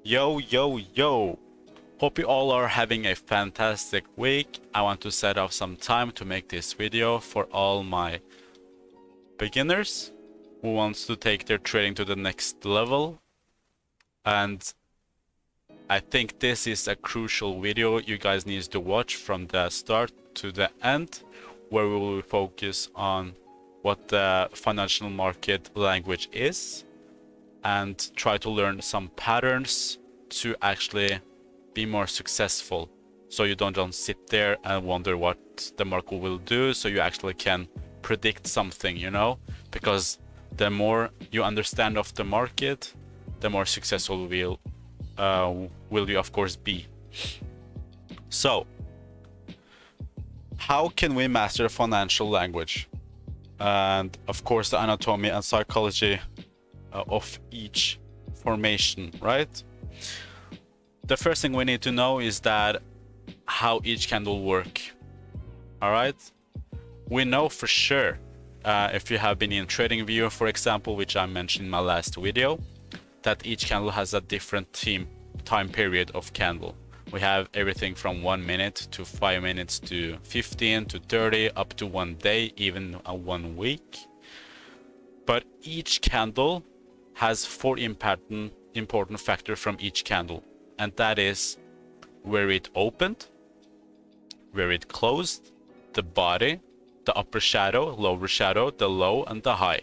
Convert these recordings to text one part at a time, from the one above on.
Yo, yo, yo! Hope you all are having a fantastic week. I want to set off some time to make this video for all my beginners who wants to take their trading to the next level. And I think this is a crucial video you guys need to watch from the start to the end, where we will focus on what the financial market language is and try to learn some patterns to actually be more successful, so you don't sit there and wonder what the market will do, so you actually can predict something, you know, because the more you understand of the market, the more successful will you of course be. So how can we master financial language and of course the anatomy and psychology of each formation, right? The first thing we need to know is that how each candle work. All right, we know for sure, if you have been in TradingView, for example, which I mentioned in my last video, that each candle has a different time period of candle. We have everything from 1 minute to 5 minutes to 15 to 30 up to 1 day, even a 1 week. But each candle has 4 important factors from each candle, and that is where it opened, where it closed, the body, the upper shadow, lower shadow, the low, and the high.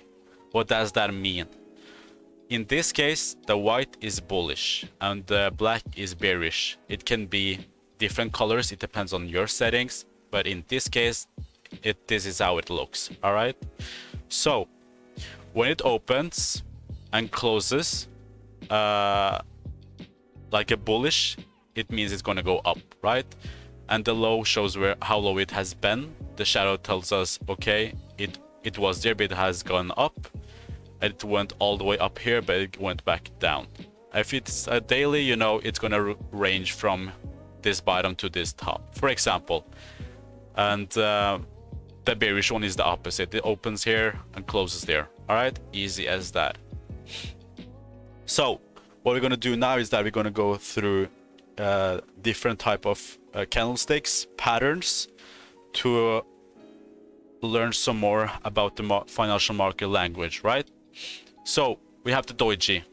What does that mean? In this case, the white is bullish and the black is bearish. It can be different colors, it depends on your settings, but in this case, this is how it looks. All right, so when it opens and closes like a bullish, it means it's going to go up, right? And the low shows how low it has been. The shadow tells us, okay, it was there, but it has gone up. It went all the way up here, but it went back down. If it's a daily, you know, it's going to range from this bottom to this top, for example. And the bearish one is the opposite. It opens here and closes there. All right, easy as that. So what we're going to do now is that we're going to go through different type of candlesticks patterns to learn some more about the financial market language, right? So we have the doji.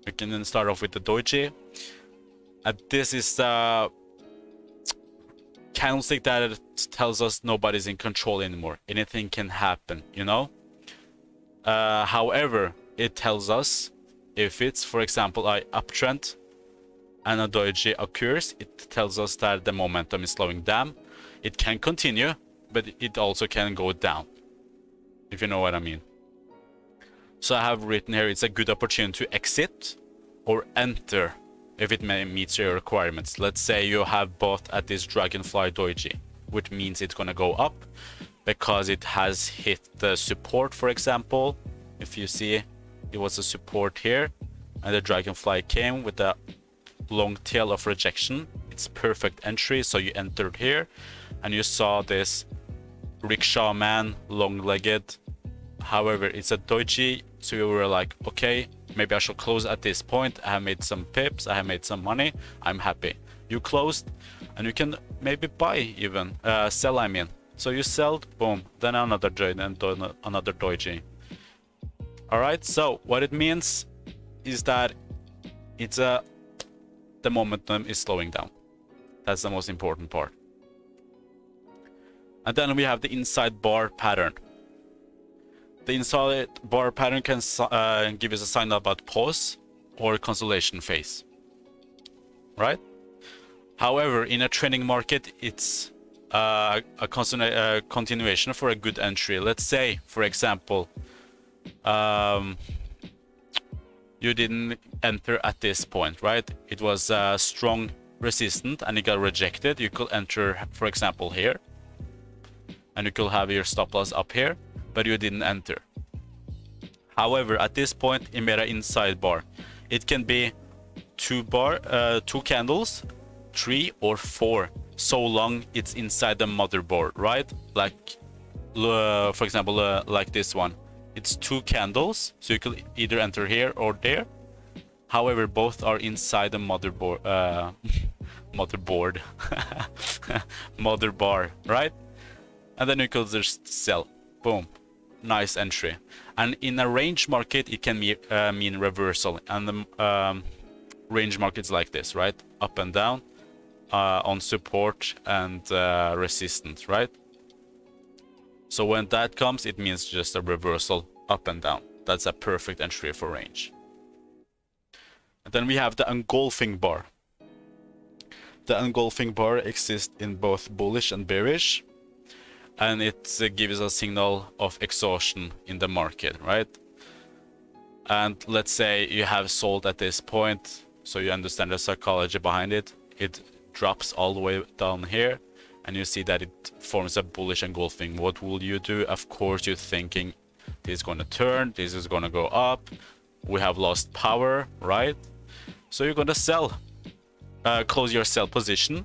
We can then start off with the doji. This is the candlestick that tells us nobody's in control anymore. Anything can happen, you know. However, it tells us if it's, for example, an uptrend and a doji occurs, it tells us that the momentum is slowing down. It can continue, but it also can go down, if you know what I mean. So I have written here, it's a good opportunity to exit or enter if it meets your requirements. Let's say you have bought at this dragonfly doji, which means it's going to go up because it has hit the support, for example. If you see, it was a support here and the dragonfly came with a long tail of rejection. It's perfect entry, so you entered here and you saw this rickshaw man, long-legged. However, it's a doji, so you were like, okay, maybe I should close at this point. I have made some pips, I have made some money, I'm happy. You closed and you can maybe buy even, sell, I mean. So you sold, boom, then another doji, and another doji. All right, so what it means is that it's the momentum is slowing down. That's the most important part. And then we have the inside bar pattern. The inside bar pattern can give us a sign about pause or consolidation phase, right? However, in a trending market, it's a continuation for a good entry. Let's say, for example, you didn't enter at this point, right? It was a strong resistance and it got rejected. You could enter, for example, here, and you could have your stop loss up here, but you didn't enter. However, at this point, it made an inside bar. It can be two candles, 3 or 4, so long it's inside the motherboard, right? Like, for example, like this one. It's 2 candles, so you could either enter here or there. However, both are inside the motherboard, mother bar, right? And then you could just sell. Boom. Nice entry. And in a range market, it can mean reversal. And the range markets like this, right? Up and down on support and resistance, right? So when that comes, it means just a reversal up and down. That's a perfect entry for range. And then we have the engulfing bar. The engulfing bar exists in both bullish and bearish, and it gives a signal of exhaustion in the market, right? And let's say you have sold at this point, so you understand the psychology behind it. It drops all the way down here, and you see that it forms a bullish engulfing. What will you do? Of course, you're thinking this is going to turn, this is going to go up, we have lost power, right? So you're going to sell, close your sell position,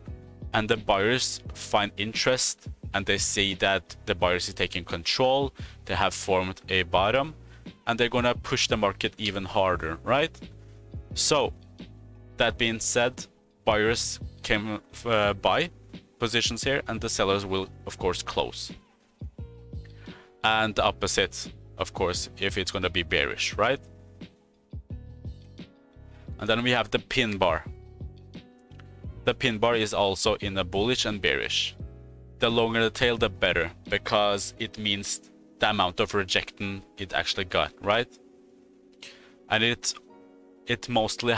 and the buyers find interest, and they see that the buyers is taking control, they have formed a bottom, and they're going to push the market even harder, right? So that being said, buyers can buy positions here, and the sellers will of course close. And the opposite, of course, if it's going to be bearish, right? And then we have the pin bar. The pin bar is also in the bullish and bearish. The longer the tail, the better, because it means the amount of rejection it actually got, right? And it mostly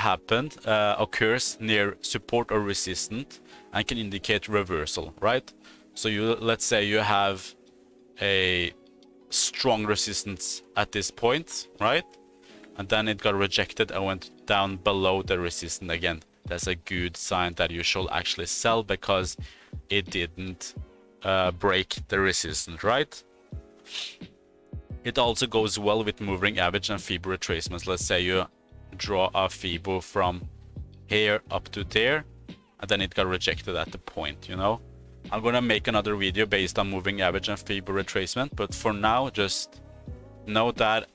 occurs near support or resistance and can indicate reversal, right? So let's say you have a strong resistance at this point, right? And then it got rejected and went down below the resistance again. That's a good sign that you should actually sell, because it didn't break the resistance, right? It also goes well with moving average and Fibo retracements. Let's say you draw a Fibo from here up to there, and then it got rejected at the point, you know? I'm gonna make another video based on moving average and Fibo retracement, but for now, just know that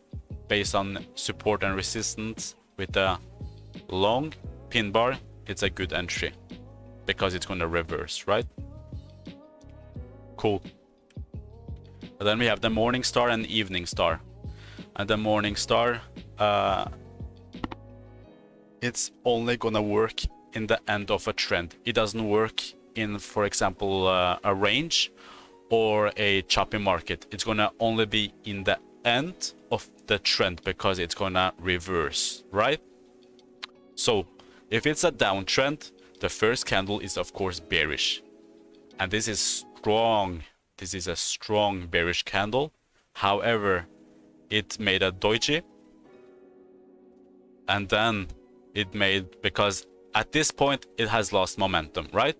based on support and resistance with the long pin bar, it's a good entry because it's gonna reverse, right? Cool. And then we have the morning star and evening star. And the morning star, it's only gonna work in the end of a trend. It doesn't work in, for example, a range or a choppy market. It's gonna only be in the end of the trend because it's gonna reverse, right? So if it's a downtrend, the first candle is of course bearish, and this is strong. This is a strong bearish candle. However, it made a doji, and then it made, because at this point it has lost momentum, right?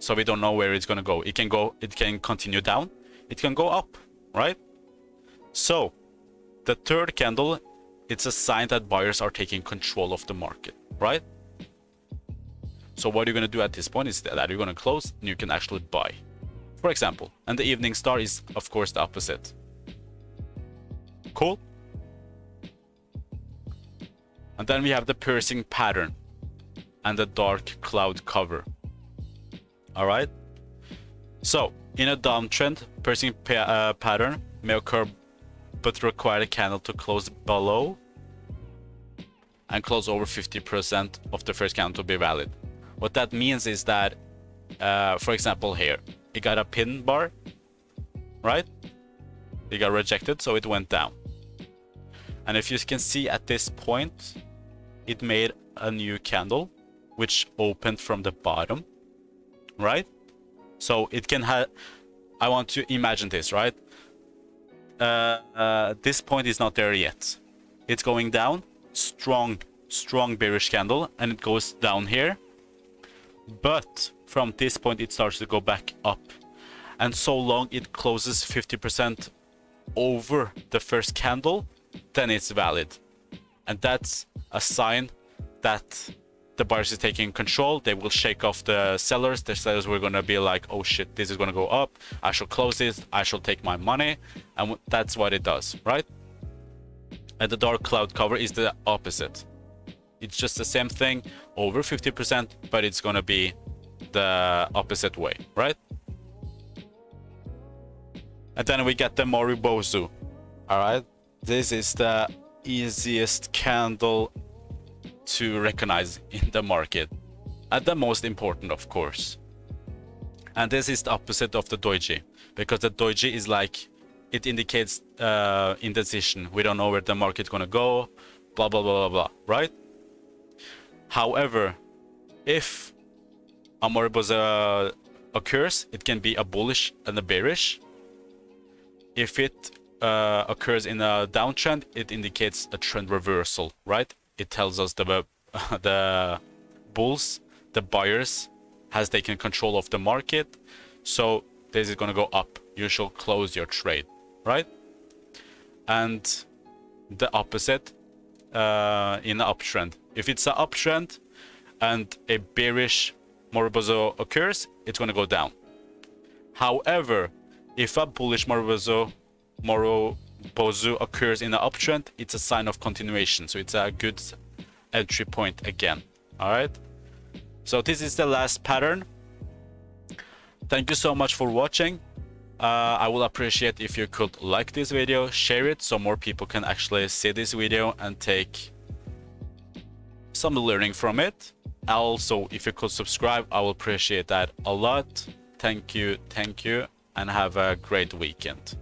So we don't know where it's gonna go. It can continue down, it can go up, right? So the third candle, it's a sign that buyers are taking control of the market, right? So what you're gonna do at this point is that you're gonna close and you can actually buy, for example. And the evening star is of course the opposite. Cool. And then we have the piercing pattern and the dark cloud cover. All right. So in a downtrend, piercing pattern may occur, but require the candle to close below and close over 50% of the first candle to be valid. What that means is that, for example, here it got a pin bar, right? It got rejected, so it went down. And if you can see at this point, it made a new candle which opened from the bottom, right? So it can have, I want to imagine this, right? This point is not there yet. It's going down, strong bearish candle, and it goes down here. But from this point it starts to go back up, and so long it closes 50% over the first candle, then it's valid. And that's a sign that the buyers is taking control. They will shake off the sellers. The sellers were going to be like, oh shit, this is going to go up, I shall close it, I shall take my money. And that's what it does, right? And the dark cloud cover is the opposite. It's just the same thing over 50%, but it's gonna be the opposite way, right? And then we get the Moribozu. All right, this is the easiest candle to recognize in the market, and the most important, of course. And this is the opposite of the doji, because the doji is like, it indicates indecision. We don't know where the market's gonna go, blah blah blah blah blah, right? However, if a Moribozu occurs, it can be a bullish and a bearish. If it occurs in a downtrend, it indicates a trend reversal, right? It tells us the bulls, the buyers, has taken control of the market, so this is going to go up. You should close your trade, right? And the opposite in an uptrend. If it's an uptrend and a bearish Moribozu occurs, it's going to go down. However, if a bullish Moribozu occurs in an uptrend, it's a sign of continuation. So it's a good entry point again. All right. So this is the last pattern. Thank you so much for watching. I will appreciate if you could like this video, share it so more people can actually see this video and take some learning from it. Also, if you could subscribe, I will appreciate that a lot. Thank you, and have a great weekend.